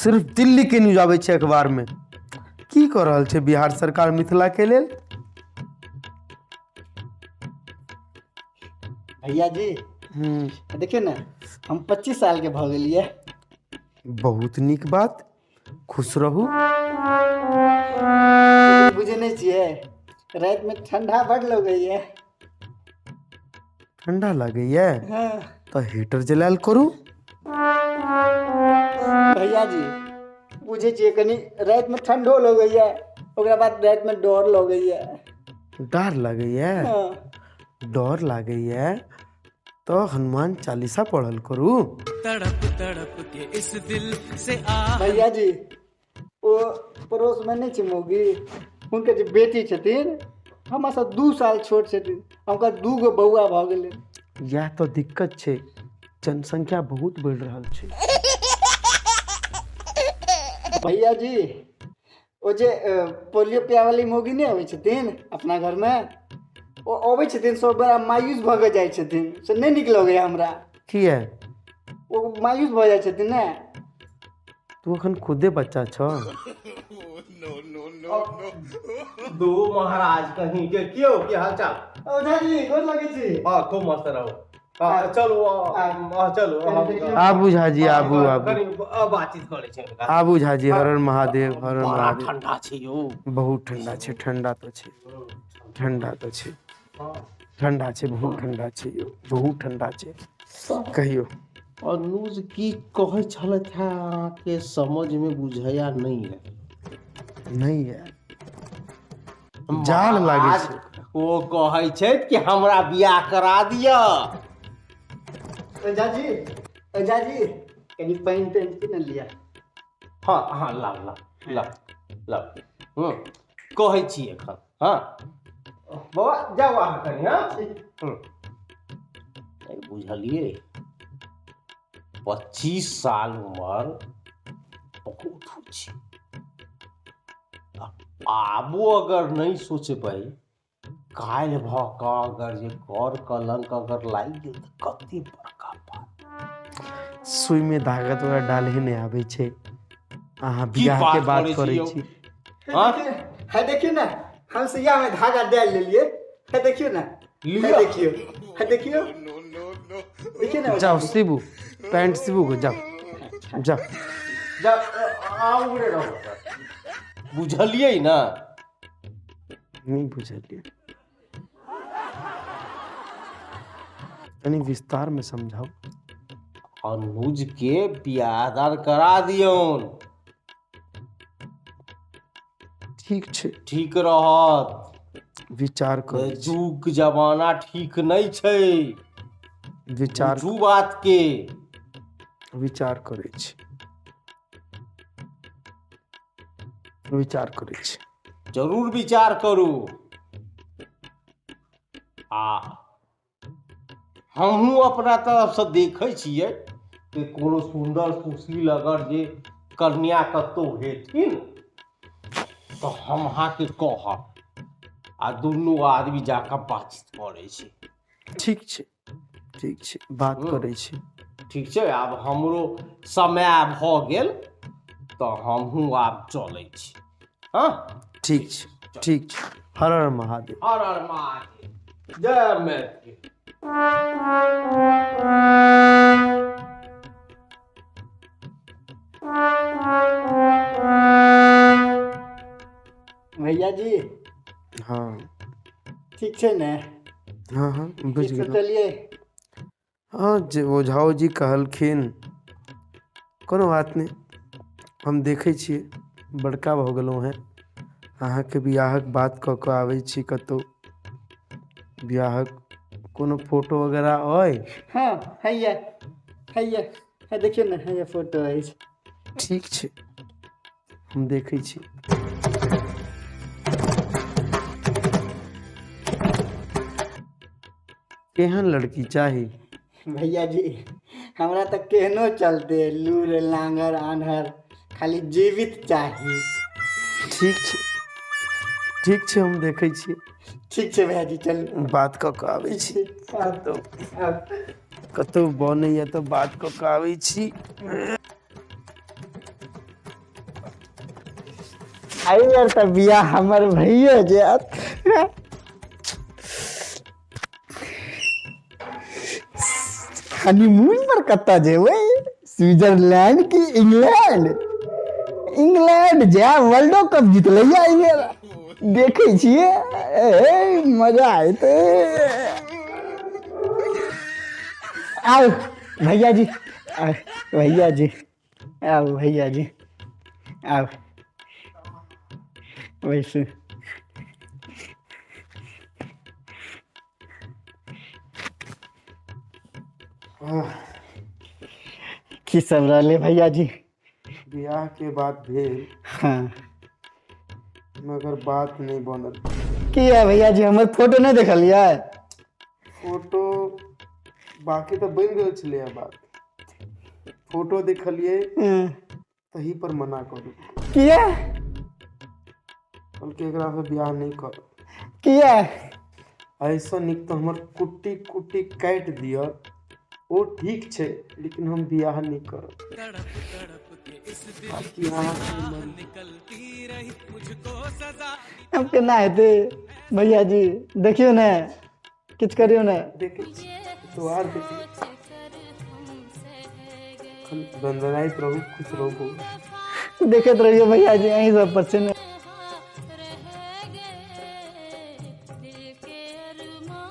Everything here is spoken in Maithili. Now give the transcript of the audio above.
सिर्फ दिल्ली के न्यूज आबै छै अखबार में। की कर रहल छै बिहार सरकार मिथिला के लेल? भैया जी देखिए ना, हम 25 साल के भ गेलिए। बहुत नीक बात, खुश रहू। बुझे नहीं छिए, रात में ठंडा बड़ लगैए। ठंडा लगैए हाँ। तो हीटर जलायल करू। भैया जी बुझे छिए, कनी रात में ठंडो लगैए, ओकरा बाद रात में डर लगैए। डर लगैए? हाँ। डर लगैए तो हनुमान चालीसा पढ़ल करू। तड़प तड़प के इस दिल से भैया जी वो पड़ोस में नहीं मौगी, उनके जो बेटी छथिन हमरा से 2 साल छोट छथिन, उनका 2 गो बौआ भ गेलै। यह तो दिक्कत छै, जनसंख्या बहुत बढ़ रहल छै। भैया जी वो जे पोलियो पिया वाली मौगी नहीं आबै छथिन अपना घर में, वो आबै छथिन सब बड़ा मायूस भ जाइ छथिन, से नहीं नीक लगैया हमरा। किया? वो मायूस भ जाइ छथिन ने। तू अखन खुदे बच्चा छ। दो महाराज कहीं के क्यों की हालचाल? ओझा जी गोर लगै छी। हाँ खूब मस्त रहो। चलो आबू झाजी, आबू बातचीत करे छै। आबू झाजी। हर हर महादेव, हर हर बड़ा महादेव। ठंडा छै यो। बहुत ठंडा छै, ठंडा तो छै, ठंडा तो छै, ठंडा छै, बहुत ठंडा छै यो, बहुत ठंडा छै। कहियो अनुज की कहे छलथ है, के समझ में बुझाया नहीं है। नहीं है, जाल लागे छै। वो कहे छै कि हमरा बियाह करा दिया। ओझा जी कनी पानी तानी पी न लिया। हाँ ला कहे छी एखन। हाँ बाबा जाओ अहाँ कनी। हाँ बुझलिए 25 साल उम्र बहुत हो छै। आबो अगर नहीं सोचबै, काल्हि भ क अगर जे कर कलंक अगर लागि गेल त कते बड़का बात। सुई में धागा तोरा डाले नहीं आवे छै, अहाँ बियाह के बात करे छी। हाँ है देखियो ना, हम सुइया में धागा डाल लेलिए। है देखियो ना, लिया। है देखियो देखिए ना। जाओ सिबू, पैंट सिबू को जाओ जाओ। जा आओ रे रहो। बुझलिए ना? नहीं बुझलिए, यानी विस्तार में समझाओ। अनुज के बियाह करा दियौन, ठीक छै, ठीक रहत। विचार करो। जुग जमाना ठीक नहीं छै, विचार बुझू बात के। विचार करे छी, विचार करे छी। जरूर विचार करू। आ हमहू अपना तरफ से देखे छियै कि कोनो सुंदर सुशील अगर जे कन्या कतौ हेथिन तो हम अहाँके कहब, आ दुनू आदमी जाकर बातचीत करे छी। ठीक छै, ठीक छै, बात करे छी। ठीक छै, आब हमरो समय भ गेल तो हमहू आब चलै छी। हाँ ठीक छै, ठीक छै। हर हर महादेव। हर हर महादेव। जय मैथिली। भैया जी हाँ ठीक छै ने? हाँ हाँ बुझ ठीक से गेलहुँ। चलिए। हाँ जे ओझाओ जी कहलखिन, कोनो बात नहीं, हम देखे छियै, बड़का भ गेलहुँ हैं। अहाँके बियाहक बात कऽ कऽ आबै छी कतौ, बियाहक कोनो फोटो वगैरह अइ? हाँ है देखियो ना, है फोटो है। ठीक छै, हम देखे छी। केहन लड़की चाही? भैया जी हमरा तक केहनो चलते, लूर लांगर आन्हर, खाली जीवित चाहिए। ठीक छै, ठीक छै, हम देखे छी। ठीक छै भैया जी, चल बात कऽ कऽ आबै छी। कतौ बनैया तऽ बात कऽ कऽ आबै छी। आई यार तब बिया हमर भैया जात हनीमून पर कत्ता जेबै स्विट्जरलैंड की इंग्लैंड इंग्लैंड जा वर्ल्ड कप जीतलै आई बेर देखै छियै मजा आयते आओ भैया जी आओ भैया जी आओ भैया जी आओ वैसे की सब रहले भैया जी बियाह के बाद भेल हाँ मगर बात नहीं बनल। की है भैया जी हमर फोटो नहीं देखलियै फोटो बाकी तो बन गए छलै बात फोटो देखलिए तही पर मना कर किया बल्कि एकरा से बियाह नहीं कर किया ऐसा निक तो हमर कुट्टी कुट्टी काट दिया वो ठीक छे लेकिन हम बियाह नहीं करब। तड़प तड़प के इस दिल बाकी अहाँ के मन निकलती रही मुझको सजा हम केना हेते भैया जी देखियो ने किछ करियो ने देखे तो आर देखिए दंदनाइत रहू खुश रहू देखत रहियो भैया जी अहीं सब पर से ने